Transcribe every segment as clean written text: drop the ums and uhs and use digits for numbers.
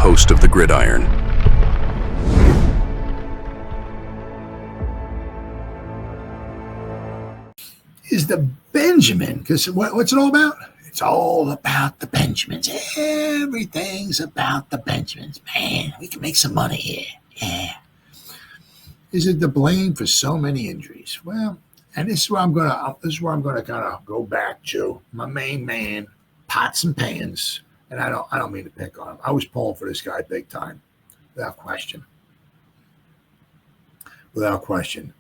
host of the Gridiron. Is the Benjamin, because what's it all about? It's all about the Benjamins. Everything's about the Benjamins. Man, we can make some money here. Yeah. Is it the blame for so many injuries? Well, and this is where I'm gonna kind of go back to my main man, Pots and Pans. And I don't mean to pick on him. I was pulling for this guy big time, without question. Without question.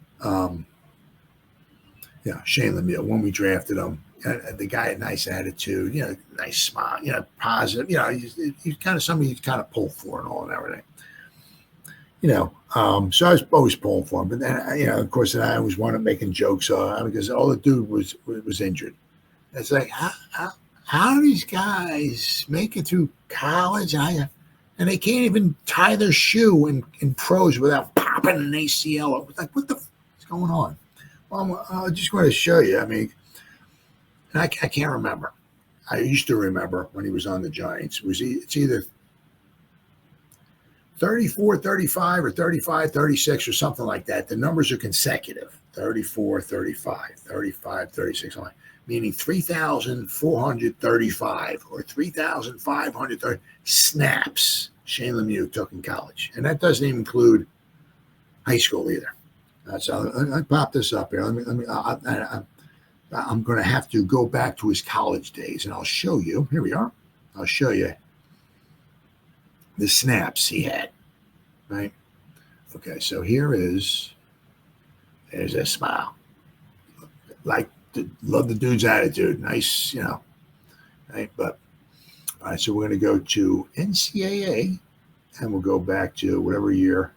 Shane Lemieux, when we drafted him, the guy had a nice attitude, nice smile, positive, he's kind of somebody you kind of pull for and all and everything. So I was always pulling for him. But then, of course, then I always wanted making jokes because all the dude was injured. It's like, how do these guys make it through college and they can't even tie their shoe in pros without popping an ACL? It's like, what the f is going on? Well, I just want to show you. I mean, I can't remember. I used to remember when he was on the Giants. It's either 34, 35, or 35, 36, or something like that. The numbers are consecutive. 34, 35, 35, 36, meaning 3,435 or 3,530 snaps Shane Lemieux took in college. And that doesn't even include high school either. So I pop this up here. I'm going to have to go back to his college days, and I'll show you. Here we are. I'll show you the snaps he had. Right. Okay. So there's a smile. Love the dude's attitude. Nice, Right. But all right. So we're going to go to NCAA, and we'll go back to whatever year.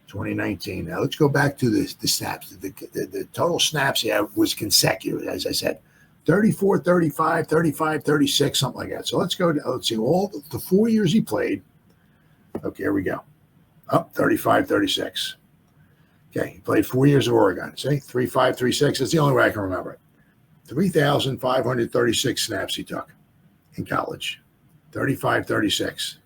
2019. Now let's go back to the snaps. The total snaps he had was consecutive, as I said, 34, 35, 35, 36, something like that. So let's see all the 4 years he played. Okay, here we go. Up 35, 36. Okay, he played 4 years at Oregon. See, 35, 36. That's the only way I can remember it. 3,536 snaps he took in college. 35, 36.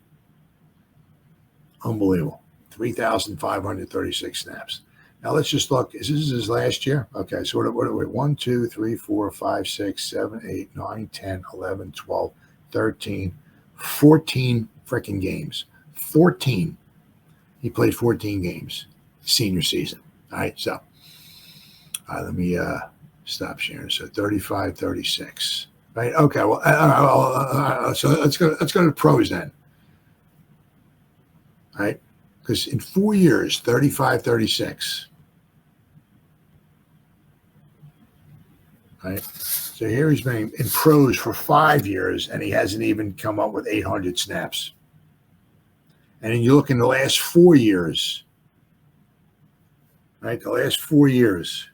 Unbelievable. 3,536 snaps. Now let's just look. Is this his last year? Okay, so what are we? 1, 2, 3, 4, 5, 6, 7, 8, 9, 10, 11, 12, 13, 14 freaking games. 14. He played 14 games senior season. All right, so let me stop sharing. So 35, 36. Right? Okay, well, so let's go to the pros then. All right? Because in 4 years, 35, 36. Right? So here he's been in pros for 5 years, and he hasn't even come up with 800 snaps. And then you look in the last 4 years, right? The last 4 years.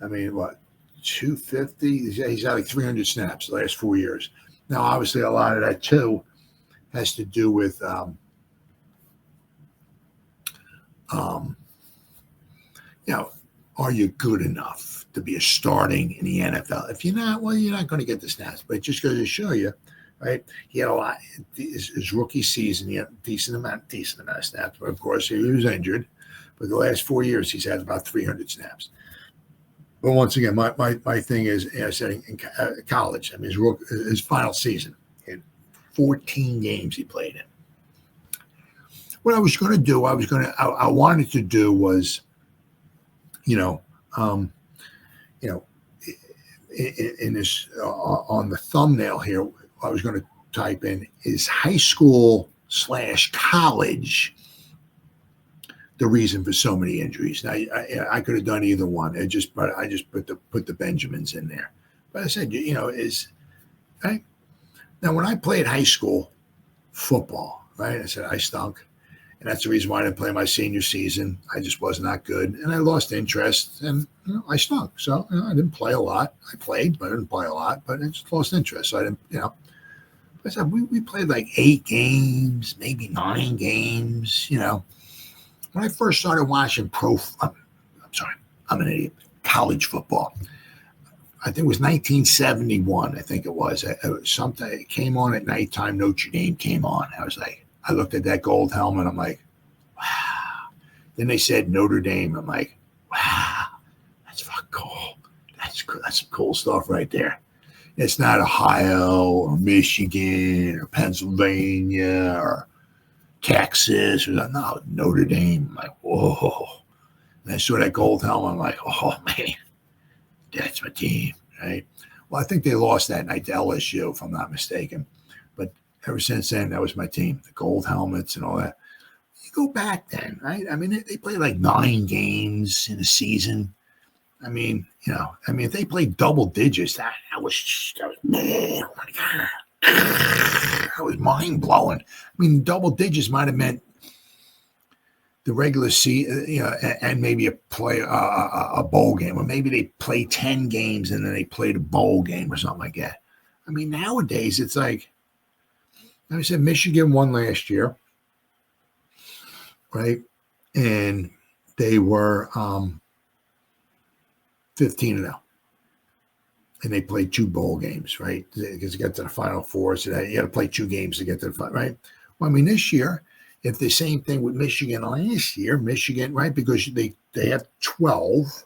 I mean, what? 250? He's had like 300 snaps the last 4 years. Now, obviously, a lot of that, too, has to do with are you good enough to be a starting in the NFL? If you're not, well, you're not going to get the snaps. But it just goes to show you, right? He had a lot. His rookie season, he had a decent amount of snaps. But of course, he was injured. But the last 4 years, he's had about 300 snaps. But once again, my thing is, I said in college. I mean, his final season. 14 games he played in. What I was going to do, I wanted to do was, in this on the thumbnail here, I was going to type in is high school / college the reason for so many injuries. Now I could have done either one. I just put the Benjamins in there. But I said, is right. Now, when I played high school football, right, I said I stunk. And that's the reason why I didn't play my senior season. I just was not good. And I lost interest, and I stunk. So I didn't play a lot. I played, but I didn't play a lot. But I just lost interest. So I didn't, I said, we played like 8 games, maybe 9 games, When I first started watching I'm an idiot, college football. I think it was 1971. I think it was. It was something. It came on at nighttime. Notre Dame came on. I was like, I looked at that gold helmet. I'm like, wow. Then they said Notre Dame. I'm like, wow, that's fucking cool. That's cool. That's some cool stuff right there. It's not Ohio or Michigan or Pennsylvania or Texas. Or, no, Notre Dame. I'm like, whoa. And I saw that gold helmet. I'm like, oh, man, that's my team, right? Well, I think they lost that night to LSU, if I'm not mistaken. But ever since then, that was my team, the gold helmets and all that. You go back then, right? I mean, they played like 9 games in a season. I mean, if they played double digits, that was man, oh my God. That was mind blowing. I mean, double digits might have meant the regular season, and maybe a bowl game, or maybe they play 10 games and then they played a bowl game or something like that. I mean, nowadays it's like I said, Michigan won last year, right? And they were 15-0. And they played 2 bowl games, right? Because you got to the Final Four, so that you got to play 2 games to get to the final, right? Well, I mean, this year, if the same thing with Michigan last year, Michigan, right? Because they have 12,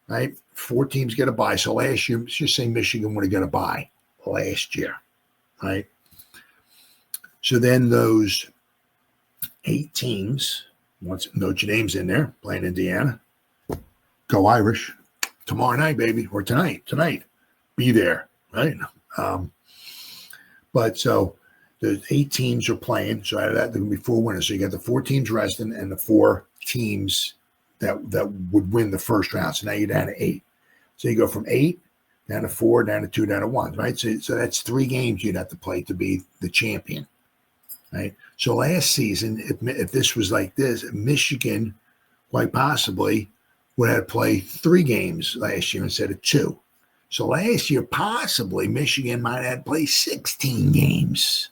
right? 4 teams get a bye. So last year, let's just say Michigan would have got a bye last year, right? So then those 8 teams, once Notre Dame's in there playing Indiana, go Irish. Tomorrow night, baby, or tonight, be there, right? But so the 8 teams are playing. So out of that, there can be 4 winners. So you got the 4 teams resting and the 4 teams that would win the first round. So now you're down to 8. So you go from 8 down to 4, down to 2, down to 1, right? So that's 3 games you'd have to play to be the champion, right? So last season, if this was like this, Michigan, quite possibly, would have to play 3 games last year instead of 2. So last year, possibly, Michigan might have to play 16 games.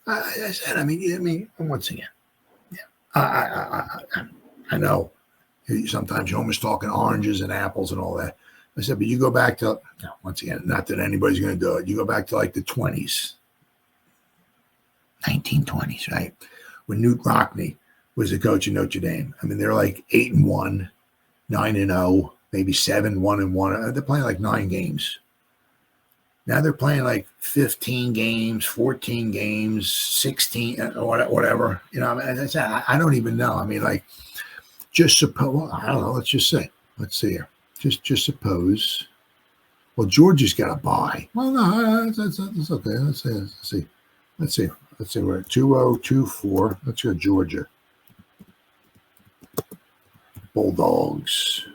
I said, I mean, once again, yeah, I know sometimes you're almost talking oranges and apples and all that. I said, but you go back to, once again, not that anybody's going to do it. You go back to like the 20s, 1920s, right? When Newt Rockne was the coach of Notre Dame. I mean, they're like 8-1, 9-0, maybe 7-1-1. They're playing like 9 games. Now they're playing like 15 games, 14 games, 16, whatever. I don't even know. I mean, like, just suppose, I don't know, let's just say, let's see here. Just suppose, well, Georgia's got a bye. Well, no, that's okay. Let's see. We're at 2-0-2-4. Let's go Georgia. Bulldogs.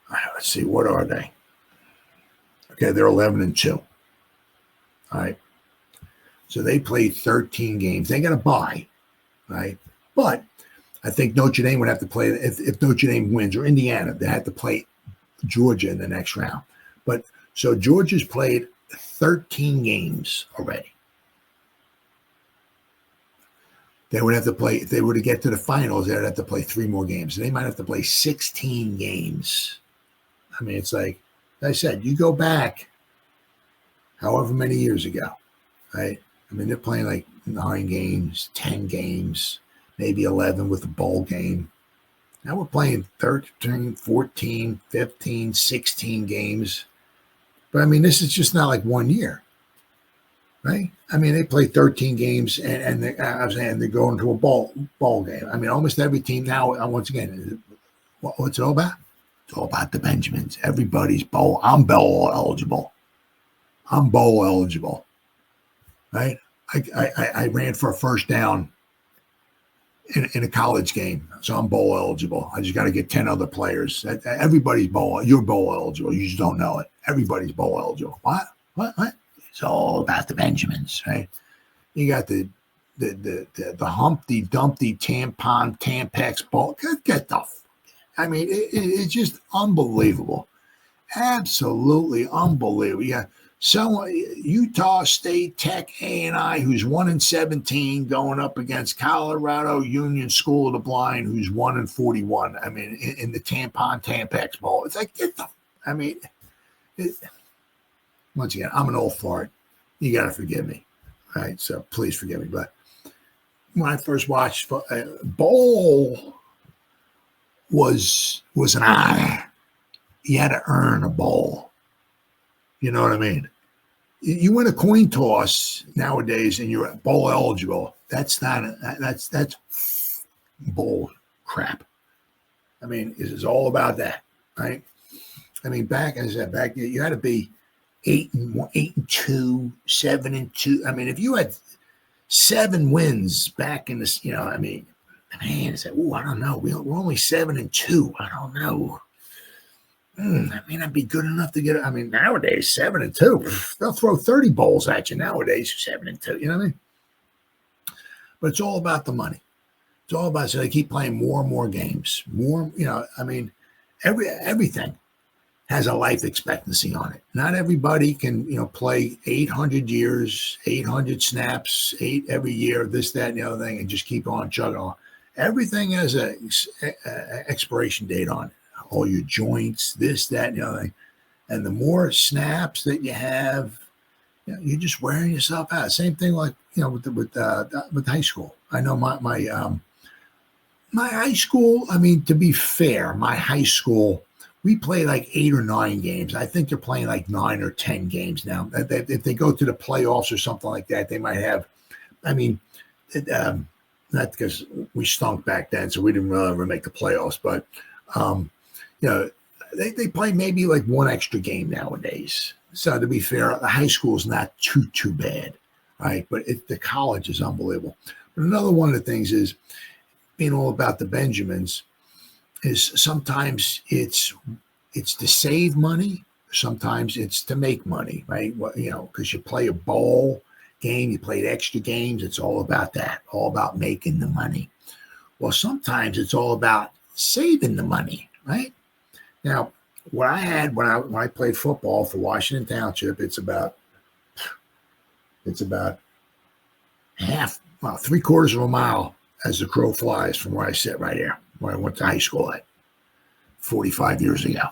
All right, let's see. What are they? Okay, they're 11-2. All right. So they played 13 games. They got a bye, right? But I think Notre Dame would have to play, if Notre Dame wins, or Indiana, they had to play Georgia in the next round. But so Georgia's played 13 games already. They would have to play, if they were to get to the finals, they would have to play 3 more games. And they might have to play 16 games. I mean, it's like I said, you go back however many years ago, right? I mean, they're playing like 9 games, 10 games, maybe 11 with a bowl game. Now we're playing 13, 14, 15, 16 games. But I mean, this is just not like 1 year, right? I mean, they play 13 games and they're going to a ball game. I mean, almost every team now, once again, what's it all about? It's all about the Benjamins. Everybody's bowl. I'm bowl eligible. Right? I ran for a first down in a college game, so I'm bowl eligible. I just got to get 10 other players. Everybody's bowl. You're bowl eligible. You just don't know it. Everybody's bowl eligible. What? It's all about the Benjamins, right? You got the Humpty Dumpty Tampon Tampex bowl. Get the. I mean, it's just unbelievable. Absolutely unbelievable. Yeah. So Utah State Tech A&I, who's 1-17, going up against Colorado Union School of the Blind, who's 1-41. I mean, in the Tampax Bowl, it's like, I mean, once again, I'm an old fart. You got to forgive me, right? So please forgive me. But when I first watched bowl was an honor. You had to earn a bowl. You know what I mean? You win a coin toss nowadays and you're bowl eligible. That's bowl crap. I mean, it's all about that, right? I mean, back you had to be 8-2, 7-2. I mean, if you had 7 wins back in this, I mean, man, it's like, I don't know. We're only 7-2. I don't know. I mean, I'd be good enough to get it. I mean, nowadays, 7-2, they'll throw 30 bowls at you nowadays, 7-2. You know what I mean? But it's all about the money. It's all about, so they keep playing more and more games. More, I mean, everything has a life expectancy on it. Not everybody can, play 800 years, 800 snaps, 8 every year, this, that, and the other thing, and just keep on chugging on. Everything has a expiration date on it. All your joints, this, that, and the other thing. And the more snaps that you have, you're just wearing yourself out. Same thing like, with high school. I know my high school, I mean, to be fair, my high school, we play like 8 or 9 games. I think they're playing like 9 or 10 games now. If they go to the playoffs or something like that, they might have, I mean, not because we stunk back then, so we didn't really ever make the playoffs, but, they play maybe like 1 extra game nowadays. So to be fair, the high school is not too bad, right? But the college is unbelievable. But another one of the things is being all about the Benjamins is sometimes it's to save money, sometimes it's to make money, right? Well, because you play a bowl game, you played extra games. It's all about that, all about making the money. Well, sometimes it's all about saving the money, right? Now, what I had when I played football for Washington Township, it's about half, 3/4 of a mile as the crow flies from where I sit right here, where I went to high school at 45 years ago.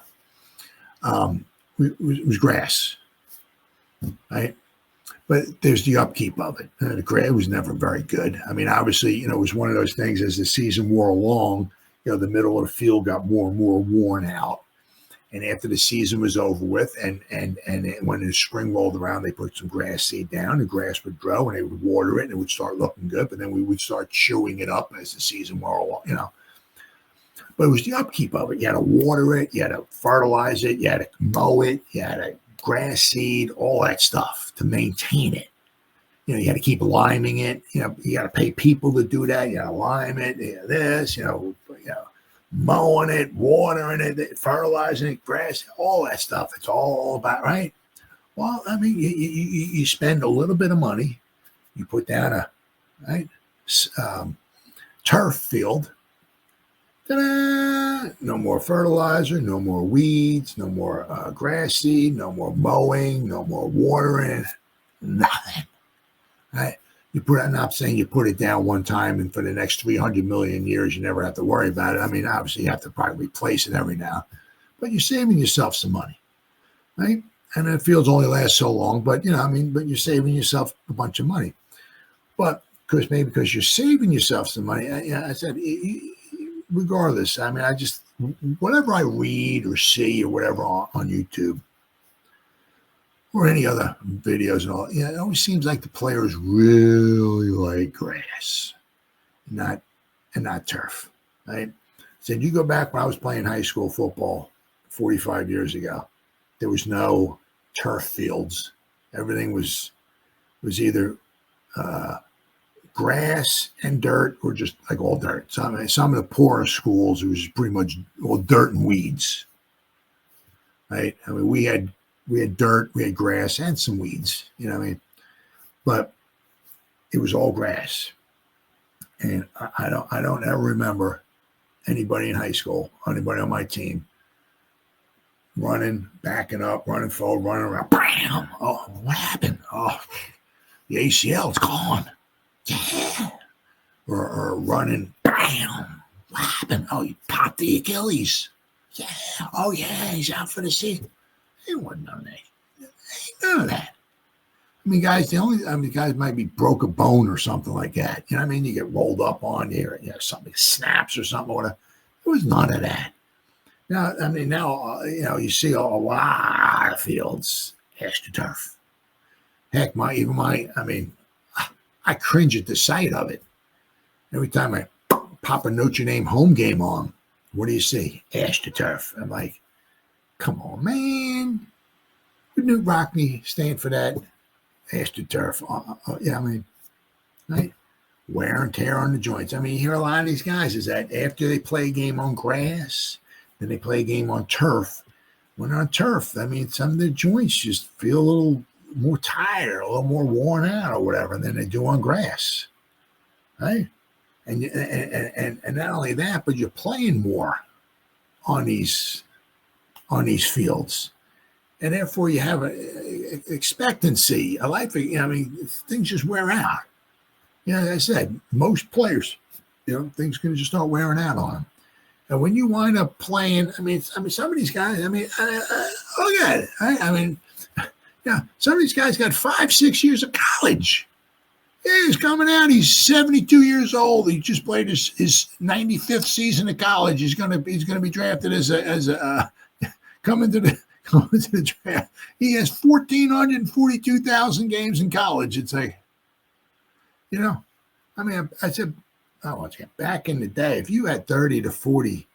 It was grass, right? But there's the upkeep of it. The grass was never very good. I mean, obviously, it was one of those things as the season wore along, the middle of the field got more and more worn out. And after the season was over with, and when the spring rolled around, they put some grass seed down. The grass would grow, and they would water it, and it would start looking good. But then we would start chewing it up as the season wore along, But it was the upkeep of it. You had to water it, you had to fertilize it, you had to mow it, you had to grass seed, all that stuff to maintain it. You had to keep liming it. You got to pay people to do that. You got to lime it. This, mowing it, watering it, fertilizing it, grass, all that stuff. It's all about, right? Well, I mean, you spend a little bit of money. You put down a turf field. Ta-da! No more fertilizer, no more weeds, no more grass seed, no more mowing, no more watering, nothing. Right? I'm not saying you put it down one time and for the next 300 million years, you never have to worry about it. I mean, obviously you have to probably replace it every now, but you're saving yourself some money, right? And the fields only last so long, but but you're saving yourself a bunch of money. But because you're saving yourself some money, I said, regardless, I mean, whatever I read or see or whatever on YouTube, or any other videos and all, it always seems like the players really like grass, not turf, right? So you go back when I was playing high school football 45 years ago, there was no turf fields. Everything was either grass and dirt or just like all dirt. So, I mean, some of the poorer schools, it was pretty much all dirt and weeds, right? I mean, we had dirt, we had grass, and some weeds, but it was all grass. And I don't ever remember anybody in high school, anybody on my team, running, backing up, running forward, running around. Bam! Oh, what happened? Oh, the ACL, it's gone. Yeah. Or running. Bam! What happened? Oh, you popped the Achilles. Yeah. Oh, yeah, he's out for the season. It wasn't none of that. None of that. I mean, guys might be broke a bone or something like that. You know what I mean? You get rolled up on here, something snaps or something or whatever. There was none of that. Now, you see a lot of fields, AstroTurf. Heck, I cringe at the sight of it. Every time I pop a Notre Dame home game on, what do you see? AstroTurf. I'm like, come on, man. Would Newt Rockney stand for that? AstroTurf. Right? Wear and tear on the joints. I mean, you hear a lot of these guys is that after they play a game on grass, then they play a game on turf. When on turf, I mean, some of the joints just feel a little more tired, a little more worn out or whatever than they do on grass. Right? And not only that, but you're playing more on these fields. And therefore, you have an expectancy, a life. Things just wear out. As I said, most players, things going to just start wearing out on them. And when you wind up playing, some of these guys, look at it. Some of these guys got 5-6 years of college. Yeah, he's coming out. He's 72 years old. He just played his 95th season of college. He's going to be drafted as a coming to the draft. He has 1,442,000 games in college. It's like, I said, back in the day, if you had 30 to 40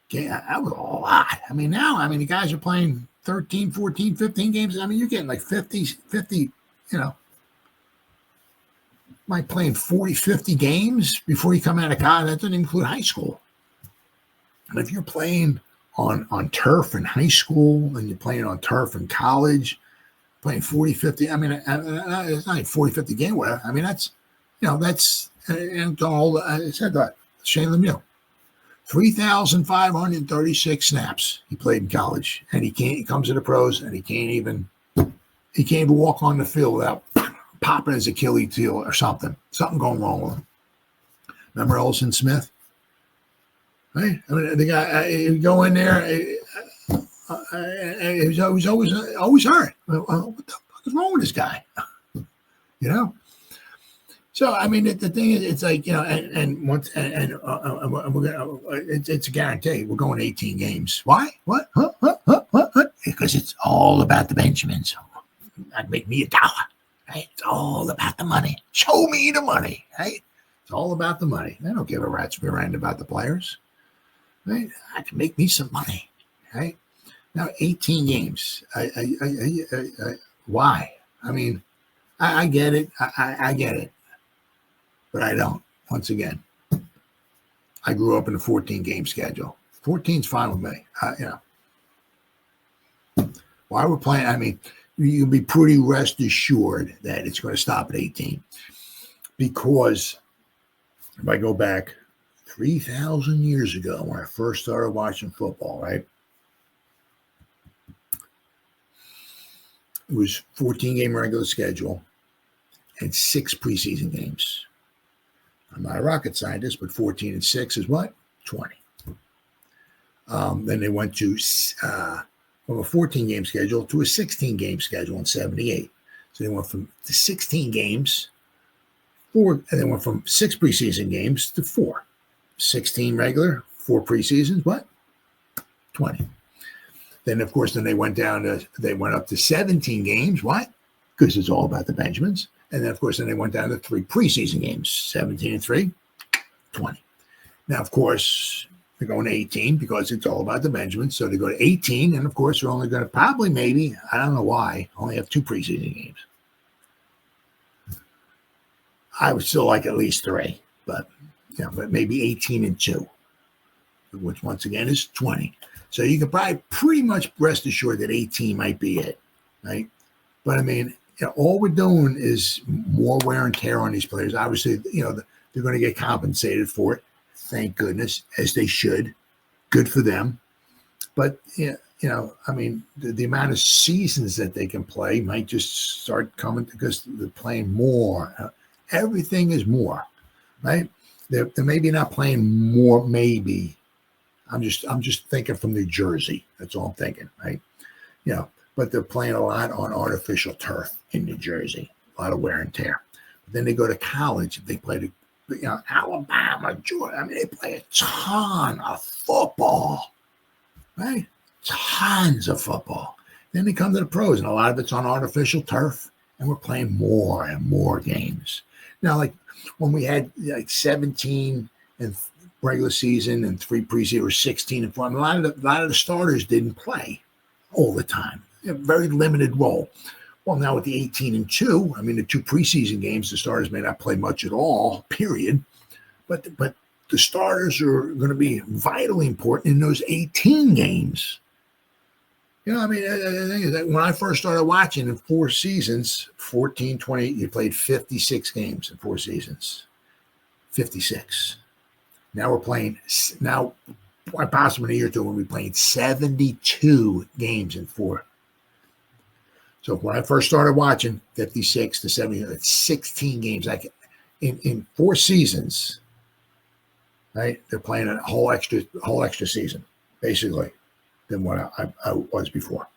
games, that was a lot. Now, the guys are playing 13, 14, 15 games. You're getting like 50, might playing 40, 50 games before you come out of college. That doesn't include high school. And if you're playing on turf in high school and you're playing on turf in college, playing 40, 50, it's not 40, 50 game, whatever. That's all. I said that. Shane Lemieux, 3,536 snaps he played in college, and he comes to the pros, and he can't even walk on the field without popping his Achilles heel or something going wrong with him. Remember Olson Smith? Right? The guy, he'd go in there, he was always hurt. What the fuck is wrong with this guy? So the thing is, it's like it's a guarantee. We're going 18 games. Why? What? What? Because it's all about the Benjamins. That'd make me $1. Right? It's all about the money. Show me the money. Right? It's all about the money. They don't give a rat's rear end about the players. Right? I can make me some money. Right? Now 18 games. Why? I get it. I get it. But I don't. Once again, I grew up in a 14-game schedule. 14's fine with me. Why we're playing, you'll be pretty rest assured that it's going to stop at 18. Because if I go back 3,000 years ago when I first started watching football, right? It was 14-game regular schedule and 6 preseason games. I'm not a rocket scientist, but 14 and 6 is what? 20. Then they went to from a 14-game schedule to a 16-game schedule in 78. So they went from the 16 games, and they went from 6 preseason games to 4. 16 regular, 4 preseasons, what? 20. Then, of course, they went up to 17 games. What? Because it's all about the Benjamins. And then, of course, they went down to 3 preseason games, 17 and 3, 20. Now, of course, they're going to 18 because it's all about the Benjamins. So they go to 18, and, of course, they're only going to probably maybe, I don't know why, only have 2 preseason games. I would still like at least 3, but maybe 18 and 2, which, once again, is 20. So you can probably pretty much rest assured that 18 might be it, right? But, all we're doing is more wear and tear on these players. Obviously, they're going to get compensated for it. Thank goodness, as they should. Good for them. But I mean, the amount of seasons that they can play might just start coming because they're playing more. Everything is more, right? They're maybe not playing more, maybe. I'm just thinking from New Jersey. That's all I'm thinking, right? But they're playing a lot on artificial turf in New Jersey, a lot of wear and tear. But then they go to college. They play Alabama, Georgia. I mean, they play a ton of football, right? Tons of football. Then they come to the pros, and a lot of it's on artificial turf, and we're playing more and more games. Now, like when we had like 17 and regular season and 3 preseason, or 16 and 4, I mean, a lot of the starters didn't play all the time. A very limited role. Well, now with the 18 and 2, I mean, the 2 preseason games, the starters may not play much at all, period. But the starters are going to be vitally important in those 18 games. I mean, the thing is that when I first started watching in 4 seasons, 14, 20, you played 56 games in 4 seasons. 56. Now we're playing, possibly in a year or two, we'll be playing 72 games in 4. So when I first started watching, 56 to 70, that's 16 games. Like in 4 seasons, right? They're playing a whole extra season, basically, than what I was before.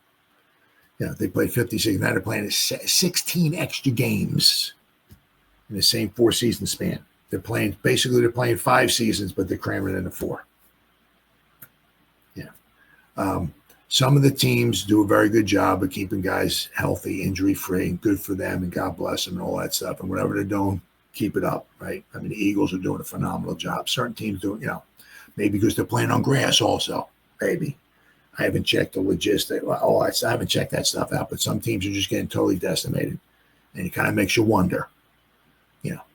They played 56. Now they're playing 16 extra games in the same 4 season span. They're playing 5 seasons, but they're cramming into 4. Some of the teams do a very good job of keeping guys healthy, injury-free, and good for them, and God bless them and all that stuff. And whatever they're doing, keep it up, right? I mean, the Eagles are doing a phenomenal job. Certain teams do, maybe because they're playing on grass also, maybe. I haven't checked the logistics. I haven't checked that stuff out, but some teams are just getting totally decimated. And it kind of makes you wonder,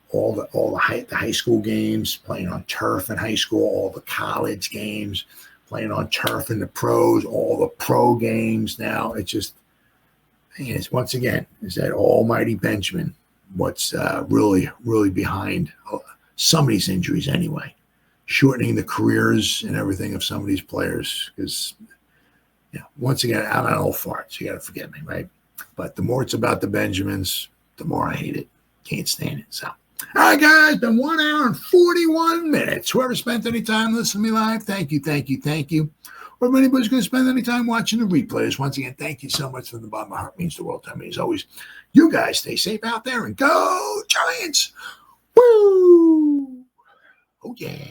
all the high school games, playing on turf in high school, all the college games, playing on turf in the pros, all the pro games now. It's just, it's once again, is that almighty Benjamin what's really, really behind some of these injuries anyway, shortening the careers and everything of some of these players. Because, once again, I'm an old fart, so you got to forgive me, right? But the more it's about the Benjamins, the more I hate it. Can't stand it. So, all right, guys, been 1 hour and 41 minutes. Whoever spent any time listening to me live, thank you, thank you, thank you. Or if anybody's going to spend any time watching the replays, once again, thank you so much from the bottom of my heart. It means the world to me. As always, you guys stay safe out there and go Giants. Woo! Oh, yeah.